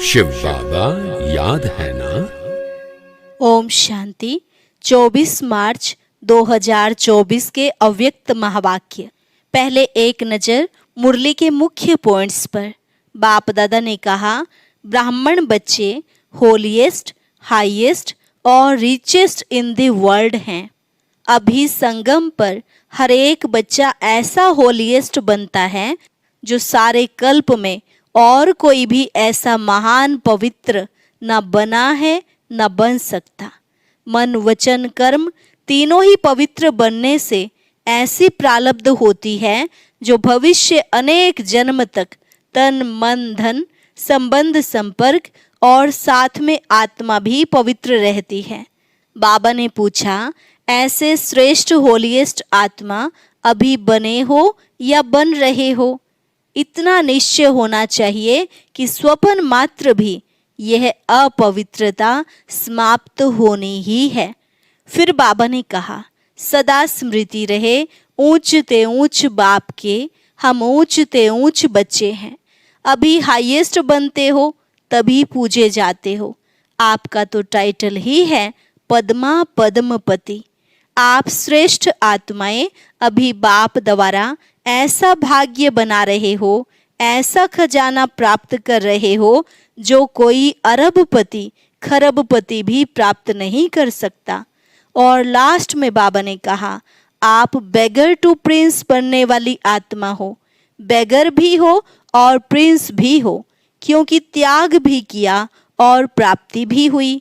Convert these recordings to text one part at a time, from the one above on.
शिव बाबा याद है ना? ओम शांति। 24 मार्च 2024 के अव्यक्त महावाक्य। पहले एक नज़र मुरली के मुख्य पॉइंट्स पर। बाप दादा ने कहा, ब्राह्मण बच्चे होलीएस्ट, हाईएस्ट और रिचेस्ट इन द वर्ल्ड हैं। अभी संगम पर हर एक बच्चा ऐसा होलीएस्ट बनता है जो सारे कल्प में और कोई भी ऐसा महान पवित्र न बना है न बन सकता। मन वचन कर्म तीनों ही पवित्र बनने से ऐसी प्रारब्ध होती है जो भविष्य अनेक जन्म तक तन मन धन संबंध संपर्क और साथ में आत्मा भी पवित्र रहती है। बाबा ने पूछा, ऐसे श्रेष्ठ होलीएस्ट आत्मा अभी बने हो या बन रहे हो? इतना निश्चय होना चाहिए कि स्वपन मात्र भी यह अपवित्रता समाप्त होनी ही है। फिर बाबा ने कहा, सदा स्मृति रहे ऊंच ते ऊंच बाप के, हम ऊंच ते ऊंच बच्चे हैं। अभी हाईएस्ट बनते हो तभी पूजे जाते हो। आपका तो टाइटल ही है पद्मा पद्मपति। आप श्रेष्ठ आत्माएं अभी बाप द्वारा ऐसा भाग्य बना रहे हो, ऐसा खजाना प्राप्त कर रहे हो जो कोई अरबपति खरबपति भी प्राप्त नहीं कर सकता। और लास्ट में बाबा ने कहा, आप बेगर टू प्रिंस बनने वाली आत्मा हो। बेगर भी हो और प्रिंस भी हो, क्योंकि त्याग भी किया और प्राप्ति भी हुई।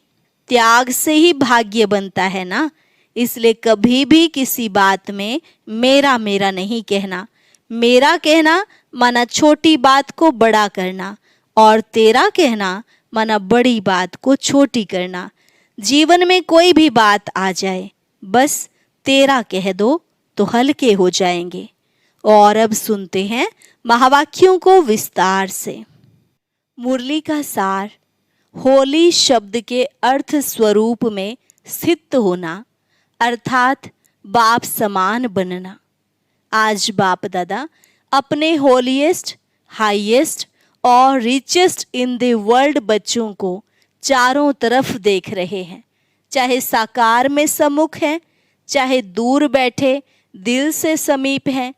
त्याग से ही भाग्य बनता है ना। इसलिए कभी भी किसी बात में मेरा मेरा नहीं कहना। मेरा कहना माना छोटी बात को बड़ा करना, और तेरा कहना माना बड़ी बात को छोटी करना। जीवन में कोई भी बात आ जाए, बस तेरा कह दो तो हल्के हो जाएंगे। और अब सुनते हैं महावाक्यों को विस्तार से। मुरली का सार। होली शब्द के अर्थ स्वरूप में स्थित होना, अर्थात बाप समान बनना। आज बाप दादा अपने होलीएस्ट, हाईएस्ट और रिचेस्ट इन द वर्ल्ड बच्चों को चारों तरफ देख रहे हैं। चाहे साकार में सम्मुख हैं, चाहे दूर बैठे दिल से समीप हैं,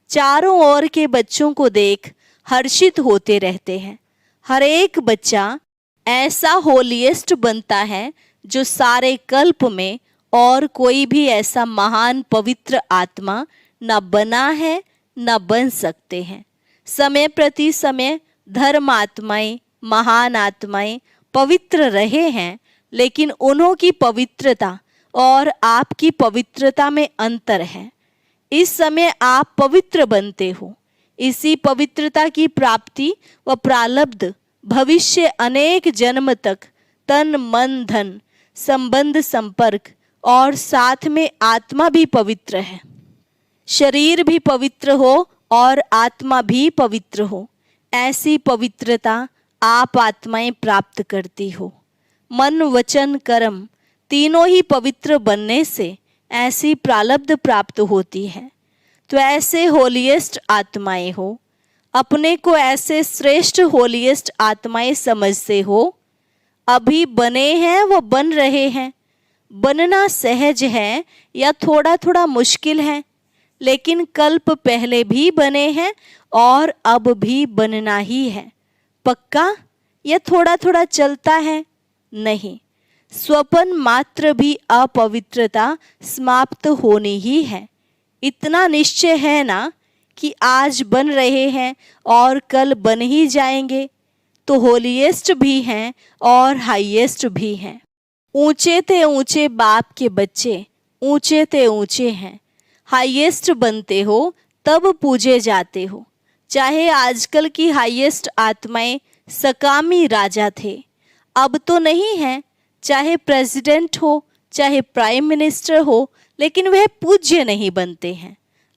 चारों ओर के बच्चों को देख हर्षित होते रहते हैं। हर एक बच्चा ऐसा होलीएस्ट बनता है जो सारे कल्प में और कोई भी ऐसा महान पवित्र आत्मा न बना है न बन सकते हैं। समय प्रति समय धर्म आत्माएं, महान आत्माएं पवित्र रहे हैं, लेकिन उन्हों की पवित्रता और आपकी पवित्रता में अंतर है। इस समय आप पवित्र बनते हो। इसी पवित्रता की प्राप्ति व प्रारब्ध भविष्य अनेक जन्म तक तन मन धन संबंध संपर्क और साथ में आत्मा भी पवित्र है। शरीर भी पवित्र हो और आत्मा भी पवित्र हो, ऐसी पवित्रता आप आत्माएं प्राप्त करती हो। मन वचन कर्म तीनों ही पवित्र बनने से ऐसी प्रारब्ध प्राप्त होती है। तो ऐसे होलीएस्ट आत्माएं हो, अपने को ऐसे श्रेष्ठ होलीएस्ट आत्माएं समझते हो। अभी बने हैं वो बन रहे हैं। बनना सहज है या थोड़ा थोड़ा मुश्किल है, लेकिन कल्प पहले भी बने हैं और अब भी बनना ही है। पक्का या थोड़ा थोड़ा चलता है? नहीं, स्वपन मात्र भी अपवित्रता समाप्त होनी ही है। इतना निश्चय है ना कि आज बन रहे हैं और कल बन ही जाएंगे। तो होलीएस्ट भी हैं और हाईएस्ट भी हैं। ऊंचे ते ऊंचे बाप के बच्चे ऊंचे ते ऊंचे हैं। हाईएस्ट बनते हो तब पूजे जाते हो। चाहे आजकल की हाईएस्ट आत्माएं सकामी राजा थे, अब तो नहीं है। चाहे प्रेसिडेंट हो, चाहे प्राइम मिनिस्टर हो, लेकिन वह पूज्य नहीं बनते हैं।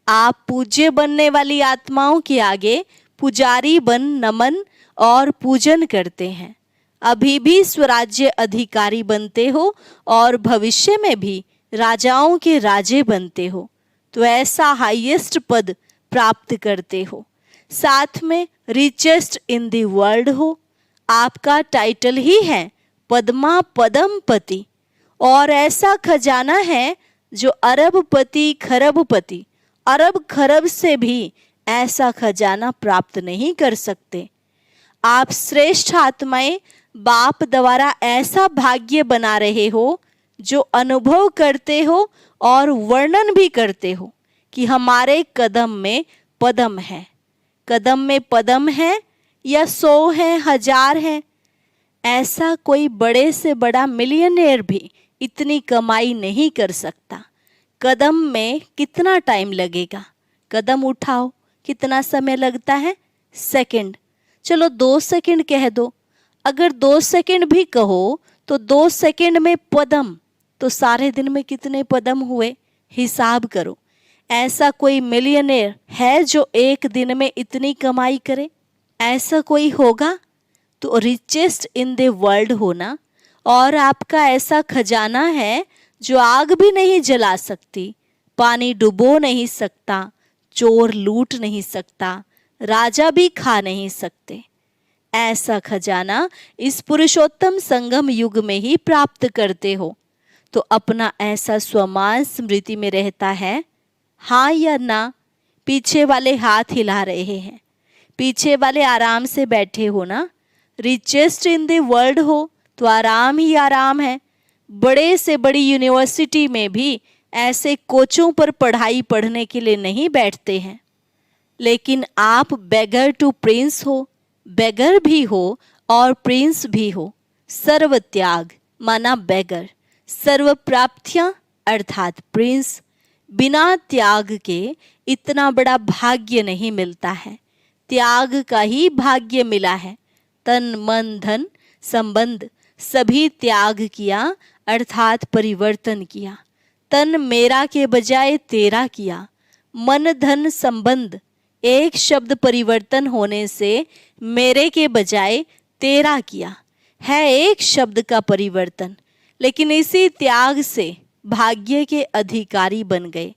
आप पूज्य बनने वाली आत्माओं के आगे पुजारी बन नमन और पूजन करते हैं। अभी भी स्वराज्य अधिकारी बनते हो और भविष्य में भी राजाओं के राजे बनते हो। तो ऐसा हाईएस्ट पद प्राप्त करते हो। साथ में रिचेस्ट इन द वर्ल्ड हो। आपका टाइटल ही है पद्मा पदमपति, और ऐसा खजाना है जो अरबपति खरबपति अरब खरब से भी ऐसा खजाना प्राप्त नहीं कर सकते। आप श्रेष्ठ आत्माएं बाप द्वारा ऐसा भाग्य बना रहे हो जो अनुभव करते हो और वर्णन भी करते हो कि हमारे कदम में पदम है। कदम में पदम है या 100 है, 1000 है, ऐसा कोई बड़े से बड़ा मिलियनेयर भी इतनी कमाई नहीं कर सकता। कदम में कितना टाइम लगेगा? कदम उठाओ, कितना समय लगता है? सेकंड। चलो 2 सेकंड कह दो। अगर 2 सेकंड भी कहो तो 2 सेकंड में पदम, तो सारे दिन में कितने पदम हुए? हिसाब करो। ऐसा कोई मिलियनेयर है जो एक दिन में इतनी कमाई करे? ऐसा कोई होगा? तो रिचेस्ट इन द वर्ल्ड होना, और आपका ऐसा खजाना है जो आग भी नहीं जला सकती, पानी डुबो नहीं सकता, चोर लूट नहीं सकता, राजा भी खा नहीं सकते। ऐसा खजाना इस पुरुषोत्तम संगम युग में ही प्राप्त करते हो। तो अपना ऐसा स्वमान स्मृति में रहता है? हाँ या ना? पीछे वाले हाथ हिला रहे हैं, पीछे वाले आराम से बैठे हो ना? रिचेस्ट इन द वर्ल्ड हो तो आराम ही आराम है। बड़े से बड़ी यूनिवर्सिटी में भी ऐसे कोचों पर पढ़ाई पढ़ने के लिए नहीं बैठते हैं। लेकिन आप बेगर टू प्रिंस हो, बेगर भी हो और प्रिंस भी हो। सर्व त्याग माना बेगर, सर्व प्राप्तियां अर्थात प्रिंस। बिना त्याग के इतना बड़ा भाग्य नहीं मिलता है। त्याग का ही भाग्य मिला है। तन मन धन संबंध सभी त्याग किया अर्थात परिवर्तन किया। तन मेरा के बजाय तेरा किया। मन धन संबंध एक शब्द परिवर्तन होने से मेरे के बजाय तेरा किया है, एक शब्द का परिवर्तन। लेकिन इसी त्याग से भाग्य के अधिकारी बन गए।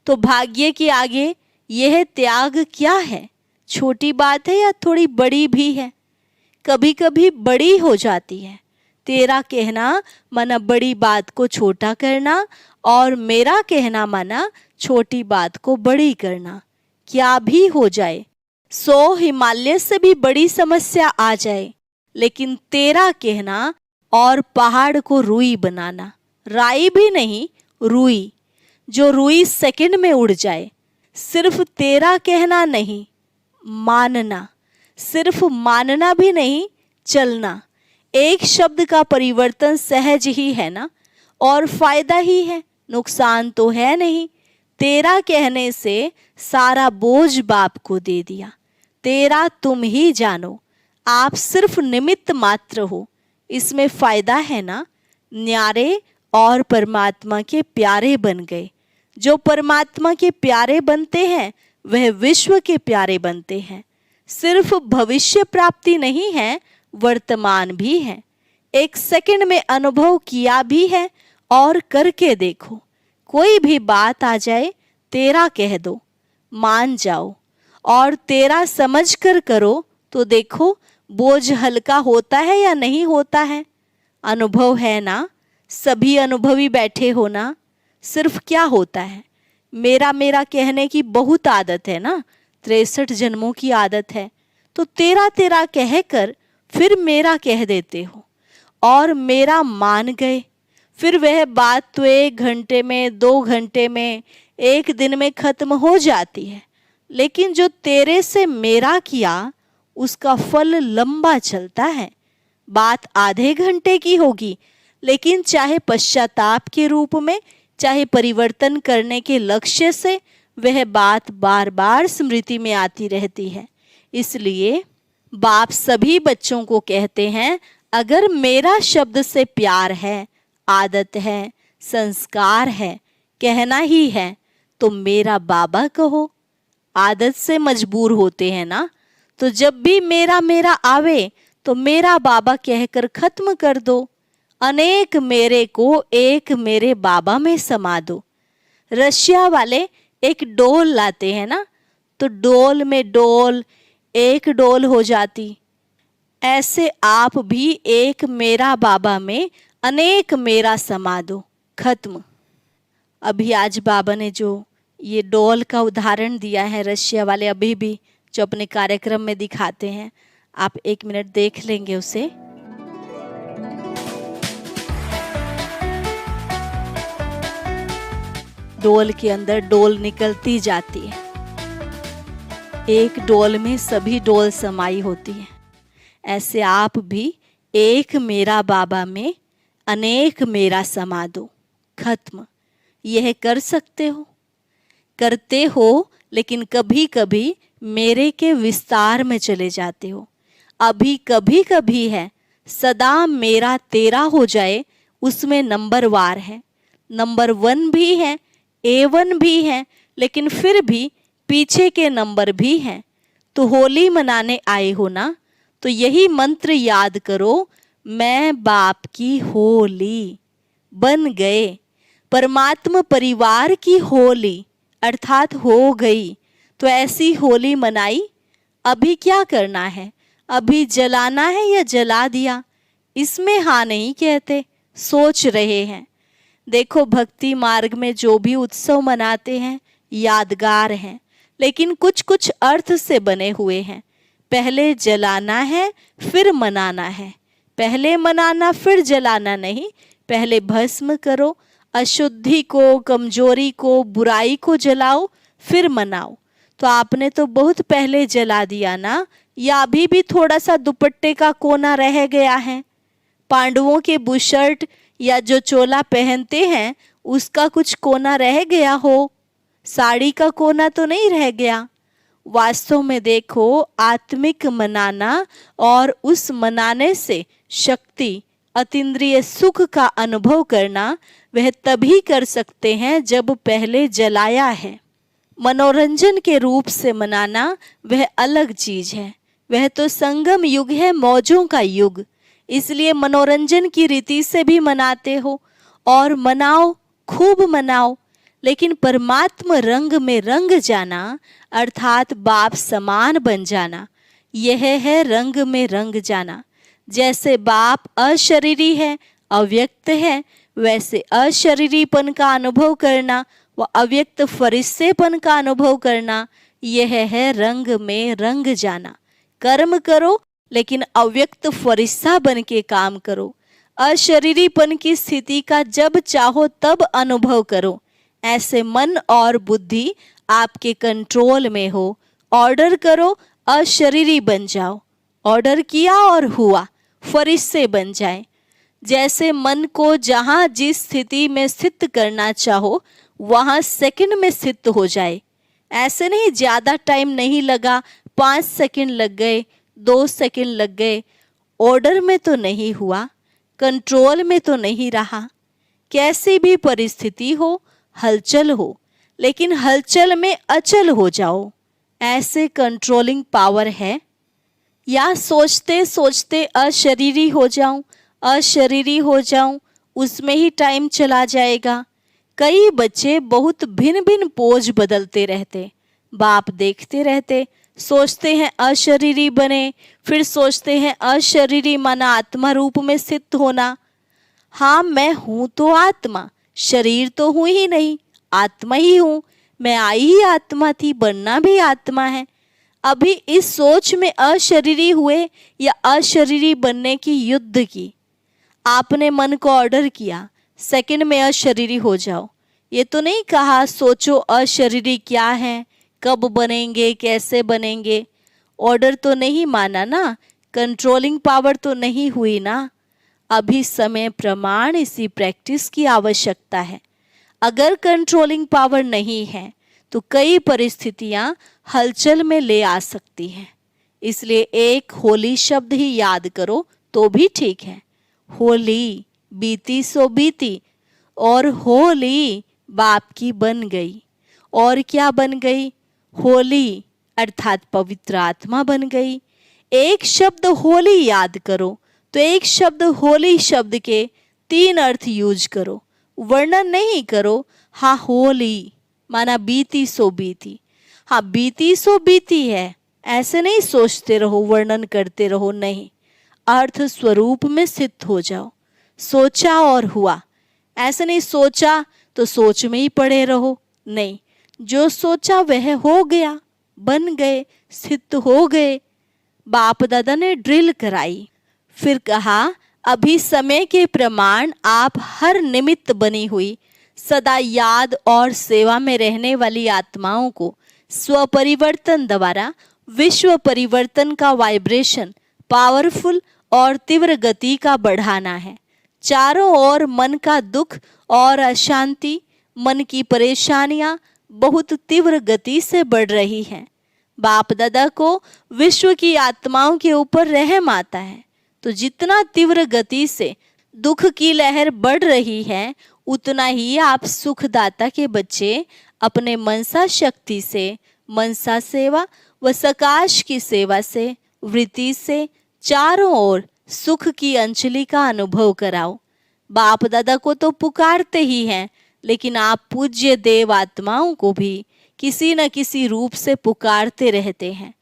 तो भाग्य के आगे यह त्याग क्या है? छोटी बात है या थोड़ी बड़ी भी है? कभी कभी बड़ी हो जाती है। तेरा कहना माना बड़ी बात को छोटा करना, और मेरा कहना माना छोटी बात को बड़ी करना। क्या भी हो जाए, 100 हिमालय से भी बड़ी समस्या आ जाए, लेकिन तेरा कहना और पहाड़ को रुई बनाना। राई भी नहीं, रुई, जो रुई सेकंड में उड़ जाए। सिर्फ तेरा कहना नहीं, मानना। सिर्फ मानना भी नहीं, चलना। एक शब्द का परिवर्तन सहज ही है ना, और फायदा ही है, नुकसान तो है नहीं। तेरा कहने से सारा बोझ बाप को दे दिया। तेरा तुम ही जानो, आप सिर्फ निमित्त मात्र हो, इसमें फायदा है ना। न्यारे और परमात्मा के प्यारे बन गए। जो परमात्मा के प्यारे बनते हैं वह विश्व के प्यारे बनते हैं। सिर्फ भविष्य प्राप्ति नहीं है, वर्तमान भी है। एक सेकंड में अनुभव किया भी है और करके देखो। कोई भी बात आ जाए, तेरा कह दो, मान जाओ, और तेरा समझ कर करो तो देखो बोझ हल्का होता है या नहीं होता है। अनुभव है ना, सभी अनुभवी बैठे हो ना। सिर्फ क्या होता है, मेरा मेरा कहने की बहुत आदत है ना, 63 जन्मों की आदत है। तो तेरा तेरा कहकर फिर मेरा कह देते हो और मेरा मान गए। फिर वह बात तो 1 घंटे में, 2 घंटे में, 1 दिन में खत्म हो जाती है। लेकिन जो तेरे से मेरा किया उसका फल लंबा चलता है। बात आधे घंटे की होगी, लेकिन चाहे पश्चाताप के रूप में, चाहे परिवर्तन करने के लक्ष्य से, वह बात बार बार स्मृति में आती रहती है। इसलिए बाप सभी बच्चों को कहते हैं, अगर मेरा शब्द से प्यार है, आदत है, संस्कार है, कहना ही है, तो मेरा बाबा कहो। आदत से मजबूर होते हैं ना, तो जब भी मेरा मेरा आवे तो मेरा बाबा कहकर खत्म कर दो। अनेक मेरे को एक मेरे बाबा में समा दो। रशिया वाले एक डोल लाते हैं ना, तो डोल में डोल एक डोल हो जाती। ऐसे आप भी एक मेरा बाबा में अनेक मेरा समा दो। खत्म। अभी आज बाबा ने जो ये डॉल का उदाहरण दिया है, रशिया वाले अभी भी जो अपने कार्यक्रम में दिखाते हैं, आप 1 मिनट देख लेंगे उसे। डोल के अंदर डोल निकलती जाती है, एक डोल में सभी डोल समाई होती है। ऐसे आप भी एक मेरा बाबा में अनेक मेरा समा दो। खत्म। यह कर सकते हो, करते हो, लेकिन कभी कभी मेरे के विस्तार में चले जाते हो। अभी कभी कभी है, सदा मेरा तेरा हो जाए, उसमें नंबर वार है, नंबर 1 भी है, A1 भी है, लेकिन फिर भी पीछे के नंबर भी हैं। तो होली मनाने आए हो ना, तो यही मंत्र याद करो, मैं बाप की होली बन गए, परमात्मा परिवार की होली अर्थात हो गई। तो ऐसी होली मनाई। अभी क्या करना है? अभी जलाना है या जला दिया, इसमें हाँ नहीं कहते, सोच रहे हैं। देखो, भक्ति मार्ग में जो भी उत्सव मनाते हैं यादगार हैं, लेकिन कुछ कुछ अर्थ से बने हुए हैं। पहले जलाना है फिर मनाना है, पहले मनाना फिर जलाना नहीं। पहले भस्म करो, अशुद्धि को, कमजोरी को, बुराई को जलाओ, फिर मनाओ। तो आपने तो बहुत पहले जला दिया ना, या अभी भी थोड़ा सा दुपट्टे का कोना रह गया है? पांडवों के बुशर्ट या जो चोला पहनते हैं उसका कुछ कोना रह गया हो, साड़ी का कोना तो नहीं रह गया। वास्तव में देखो, आत्मिक मनाना और उस मनाने से शक्ति, अतीन्द्रिय सुख का अनुभव करना, वह तभी कर सकते हैं जब पहले जलाया है। मनोरंजन के रूप से मनाना वह अलग चीज है, वह तो संगम युग है, मौजों का युग। इसलिए मनोरंजन की रीति से भी मनाते हो, और मनाओ, खूब मनाओ, लेकिन परमात्मा रंग में रंग जाना अर्थात बाप समान बन जाना, यह है रंग में रंग जाना। जैसे बाप अशरीरी है, अव्यक्त है, वैसे अशरीरीपन का अनुभव करना व अव्यक्त फरिश्तेपन का अनुभव करना, यह है रंग में रंग जाना। कर्म करो, लेकिन अव्यक्त फरिश्ता बन के काम करो। अशरीरीपन की स्थिति का जब चाहो तब अनुभव करो। ऐसे मन और बुद्धि आपके कंट्रोल में हो। ऑर्डर करो, अशरीरी बन जाओ। ऑर्डर किया और हुआ, फरिश्ते बन जाए। जैसे मन को जहाँ जिस स्थिति में स्थित करना चाहो वहाँ सेकंड में स्थित हो जाए। ऐसे नहीं, ज़्यादा टाइम नहीं लगा, 5 सेकंड लग गए, 2 सेकंड लग गए। ऑर्डर में तो नहीं हुआ, कंट्रोल में तो नहीं रहा। कैसी भी परिस्थिति हो, हलचल हो, लेकिन हलचल में अचल हो जाओ, ऐसे कंट्रोलिंग पावर है। या सोचते सोचते अशरीरी हो जाऊं, अशरीरी हो जाऊं, उसमें ही टाइम चला जाएगा। कई बच्चे बहुत भिन्न भिन्न पोज बदलते रहते, बाप देखते रहते, सोचते हैं अशरीरी बने, फिर सोचते हैं अशरीरी माना आत्मा रूप में स्थित होना। हाँ, मैं हूँ तो आत्मा, शरीर तो हूँ ही नहीं, आत्मा ही हूँ। मैं आई ही आत्मा थी, बनना भी आत्मा है। अभी इस सोच में अशरीरी हुए या अशरीरी बनने की युद्ध की। आपने मन को ऑर्डर किया, सेकंड में अशरीरी हो जाओ। ये तो नहीं कहा सोचो अशरीरी क्या है, कब बनेंगे, कैसे बनेंगे। ऑर्डर तो नहीं माना ना, कंट्रोलिंग पावर तो नहीं हुई ना। अभी समय प्रमाण इसी प्रैक्टिस की आवश्यकता है। अगर कंट्रोलिंग पावर नहीं है तो कई परिस्थितियां हलचल में ले आ सकती हैं। इसलिए एक होली शब्द ही याद करो तो भी ठीक है। होली बीती सो बीती, और होली बाप की बन गई। और क्या बन गई? होली अर्थात पवित्र आत्मा बन गई। एक शब्द होली याद करो तो एक शब्द होली शब्द के 3 अर्थ यूज करो, वर्णन नहीं करो। हाँ, होली माना बीती सो बीती। हाँ, बीती सो बीती है, ऐसे नहीं सोचते रहो, वर्णन करते रहो, नहीं। अर्थ स्वरूप में सिद्ध हो जाओ। सोचा और हुआ, ऐसे नहीं सोचा तो सोच में ही पड़े रहो। नहीं, जो सोचा वह हो गया, बन गए, सिद्ध हो गए। बाप दादा ने ड्रिल कराई, फिर कहा अभी समय के प्रमाण आप हर निमित्त बनी हुई सदा याद और सेवा में रहने वाली आत्माओं को स्वपरिवर्तन द्वारा विश्व परिवर्तन का वाइब्रेशन पावरफुल और तीव्र गति का बढ़ाना है। चारों ओर मन का दुख और अशांति, मन की परेशानियां बहुत तीव्र गति से बढ़ रही हैं। बाप दादा को विश्व की आत्माओं के ऊपर रहम आता है, तो जितना तीव्र गति से दुख की लहर बढ़ रही है, उतना ही आप सुखदाता के बच्चे अपने मनसा शक्ति से, मनसा सेवा व सकाश की सेवा से, वृत्ति से चारों ओर सुख की अंजलि का अनुभव कराओ। बाप दादा को तो पुकारते ही हैं, लेकिन आप पूज्य देव आत्माओं को भी किसी न किसी रूप से पुकारते रहते हैं।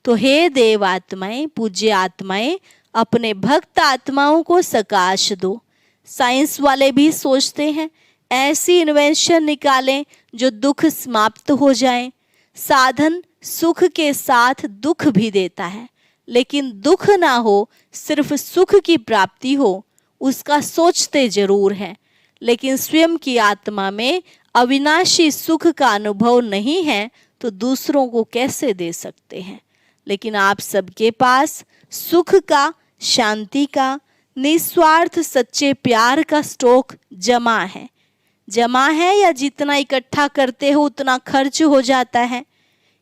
तो हे देव आत्माएं, पूज्य आत्माएं, अपने भक्त आत्माओं को सकाश दो। साइंस वाले भी सोचते हैं ऐसी इन्वेंशन निकालें जो दुख समाप्त हो जाए। साधन सुख के साथ दुख भी देता है, लेकिन दुख ना हो, सिर्फ सुख की प्राप्ति हो, उसका सोचते जरूर हैं। लेकिन स्वयं की आत्मा में अविनाशी सुख का अनुभव नहीं है तो दूसरों को कैसे दे सकते हैं। लेकिन आप सबके पास सुख का, शांति का, निस्वार्थ सच्चे प्यार का स्टॉक जमा है। जमा है या जितना इकट्ठा करते हो उतना खर्च हो जाता है,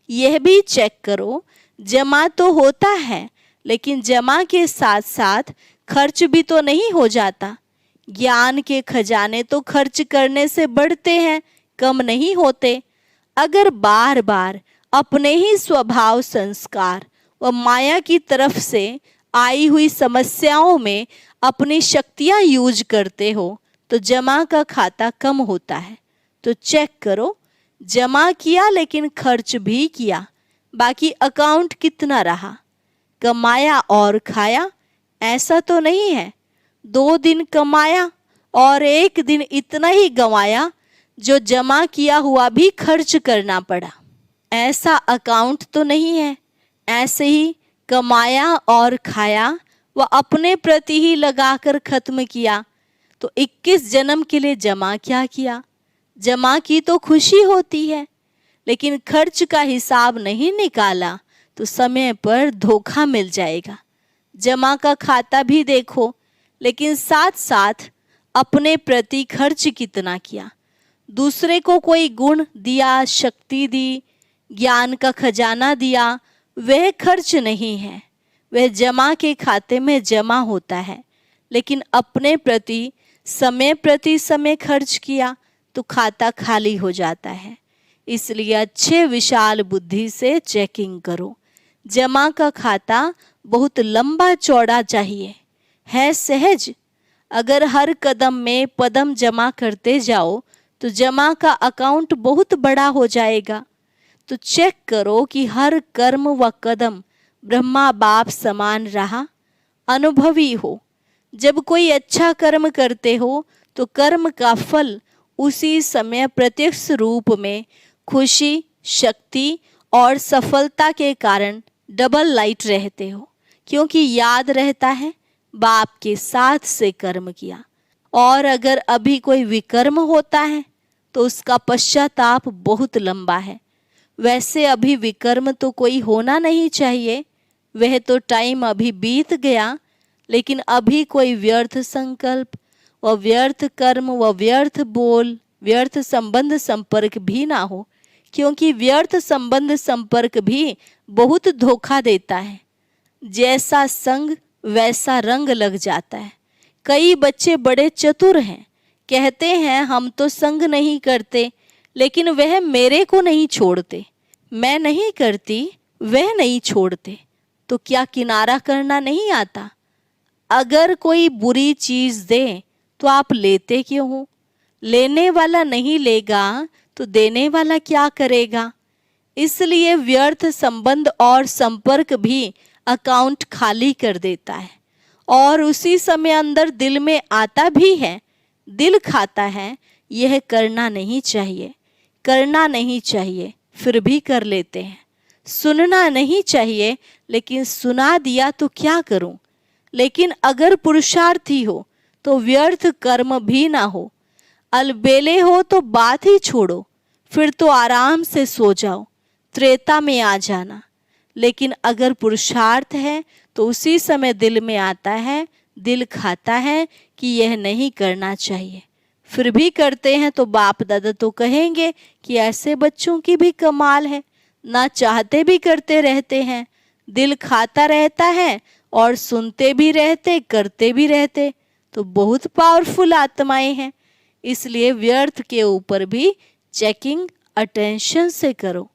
यह भी चेक करो। जमा तो होता है, लेकिन जमा के साथ साथ खर्च भी तो नहीं हो जाता। ज्ञान के खजाने तो खर्च करने से बढ़ते हैं, कम नहीं होते। अगर बार बार अपने ही स्वभाव, संस्कार व माया की तरफ से आई हुई समस्याओं में अपनी शक्तियां यूज करते हो तो जमा का खाता कम होता है। तो चेक करो, जमा किया लेकिन खर्च भी किया, बाकी अकाउंट कितना रहा। कमाया और खाया, ऐसा तो नहीं है 2 दिन कमाया और 1 दिन इतना ही गंवाया जो जमा किया हुआ भी खर्च करना पड़ा। ऐसा अकाउंट तो नहीं है। ऐसे ही कमाया और खाया व अपने प्रति ही लगाकर खत्म किया तो 21 जन्म के लिए जमा क्या किया। जमा की तो खुशी होती है, लेकिन खर्च का हिसाब नहीं निकाला तो समय पर धोखा मिल जाएगा। जमा का खाता भी देखो, लेकिन साथ साथ अपने प्रति खर्च कितना किया। दूसरे को कोई गुण दिया, शक्ति दी, ज्ञान का खजाना दिया, वह खर्च नहीं है, वह जमा के खाते में जमा होता है। लेकिन अपने प्रति समय खर्च किया तो खाता खाली हो जाता है। इसलिए अच्छे विशाल बुद्धि से चेकिंग करो। जमा का खाता बहुत लंबा चौड़ा चाहिए, है सहज। अगर हर कदम में पदम जमा करते जाओ तो जमा का अकाउंट बहुत बड़ा हो जाएगा। तो चेक करो कि हर कर्म व कदम ब्रह्मा बाप समान रहा, अनुभवी हो। जब कोई अच्छा कर्म करते हो तो कर्म का फल उसी समय प्रत्यक्ष रूप में खुशी, शक्ति और सफलता के कारण डबल लाइट रहते हो, क्योंकि याद रहता है बाप के साथ से कर्म किया। और अगर अभी कोई विकर्म होता है तो उसका पश्चाताप बहुत लंबा है। वैसे अभी विकर्म तो कोई होना नहीं चाहिए, वह तो टाइम अभी बीत गया। लेकिन अभी कोई व्यर्थ संकल्प व व्यर्थ कर्म व व्यर्थ बोल, व्यर्थ संबंध संपर्क भी ना हो, क्योंकि व्यर्थ संबंध संपर्क भी बहुत धोखा देता है। जैसा संग वैसा रंग लग जाता है। कई बच्चे बड़े चतुर हैं, कहते हैं हम तो संग नहीं करते, लेकिन वह मेरे को नहीं छोड़ते, मैं नहीं करती वह नहीं छोड़ते। तो क्या किनारा करना नहीं आता? अगर कोई बुरी चीज दे तो आप लेते क्यों हो? लेने वाला नहीं लेगा तो देने वाला क्या करेगा? इसलिए व्यर्थ संबंध और संपर्क भी अकाउंट खाली कर देता है और उसी समय अंदर दिल में आता भी है, दिल खाता है, यह करना नहीं चाहिए, करना नहीं चाहिए, फिर भी कर लेते हैं। सुनना नहीं चाहिए, लेकिन सुना दिया तो क्या करूं। लेकिन अगर पुरुषार्थी हो तो व्यर्थ कर्म भी ना हो। अलबेले हो तो बात ही छोड़ो, फिर तो आराम से सो जाओ, त्रेता में आ जाना। लेकिन अगर पुरुषार्थ है तो उसी समय दिल में आता है, दिल खाता है कि यह नहीं करना चाहिए, फिर भी करते हैं तो बाप दादा तो कहेंगे कि ऐसे बच्चों की भी कमाल है, ना चाहते भी करते रहते हैं, दिल खाता रहता है और सुनते भी रहते, करते भी रहते, तो बहुत पावरफुल आत्माएं हैं। इसलिए व्यर्थ के ऊपर भी चेकिंग अटेंशन से करो।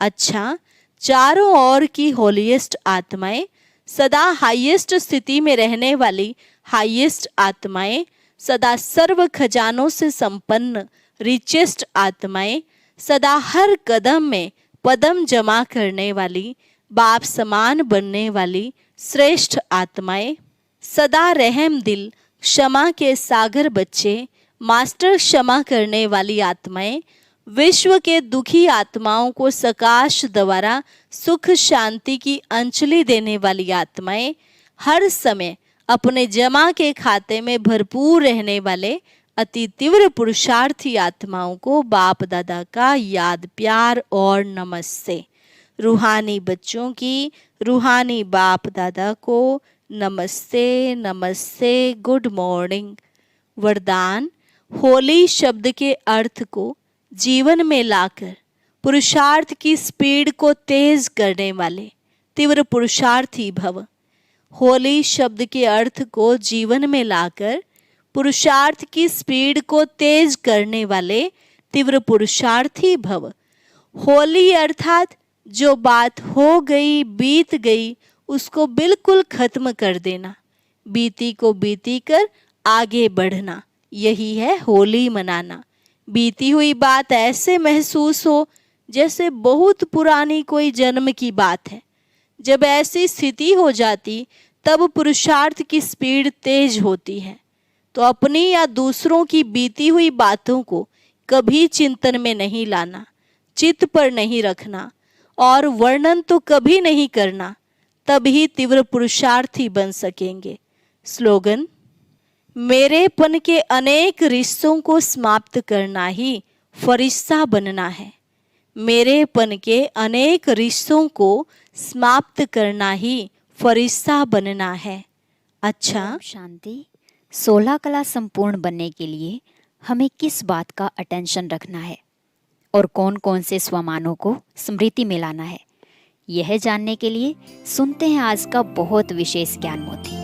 अच्छा, चारों ओर की होलीएस्ट आत्माएं, सदा हाईएस्ट स्थिति में रहने वाली हाईएस्ट आत्माएं, सदा सर्व खजानों से संपन्न रिचेस्ट आत्माएं, सदा हर कदम में पदम जमा करने वाली, बाप समान बनने वाली श्रेष्ठ आत्माएं, सदा रहम दिल, क्षमा के सागर बच्चे, मास्टर क्षमा करने वाली आत्माएं, विश्व के दुखी आत्माओं को सकाश द्वारा सुख शांति की अंजलि देने वाली आत्माएं, हर समय अपने जमा के खाते में भरपूर रहने वाले अति तीव्र पुरुषार्थी आत्माओं को बाप दादा का याद, प्यार और नमस्ते। रूहानी बच्चों की रूहानी बाप दादा को नमस्ते, नमस्ते, गुड मॉर्निंग। वरदान, होली शब्द के अर्थ को जीवन में लाकर पुरुषार्थ की स्पीड को तेज करने वाले तीव्र पुरुषार्थी भव। होली शब्द के अर्थ को जीवन में लाकर पुरुषार्थ की स्पीड को तेज करने वाले तीव्र पुरुषार्थी भव। होली अर्थात जो बात हो गई, बीत गई, उसको बिल्कुल खत्म कर देना, बीती को बीती कर आगे बढ़ना, यही है होली मनाना। बीती हुई बात ऐसे महसूस हो जैसे बहुत पुरानी कोई जन्म की बात है। जब ऐसी स्थिति हो जाती तब पुरुषार्थ की स्पीड तेज होती है। तो अपनी या दूसरों की बीती हुई बातों को कभी चिंतन में नहीं लाना, चित्त पर नहीं रखना और वर्णन तो कभी नहीं करना, तभी तीव्र पुरुषार्थी बन सकेंगे। स्लोगन, मेरेपन के अनेक रिश्तों को समाप्त करना ही फरिश्ता बनना है। मेरेपन के अनेक रिश्तों को समाप्त करना ही फरिश्ता बनना है। अच्छा, शांति। 16 कला संपूर्ण बनने के लिए हमें किस बात का अटेंशन रखना है और कौन कौन से स्वमानों को स्मृति में लाना है, यह जानने के लिए सुनते हैं आज का बहुत विशेष ज्ञान मोती।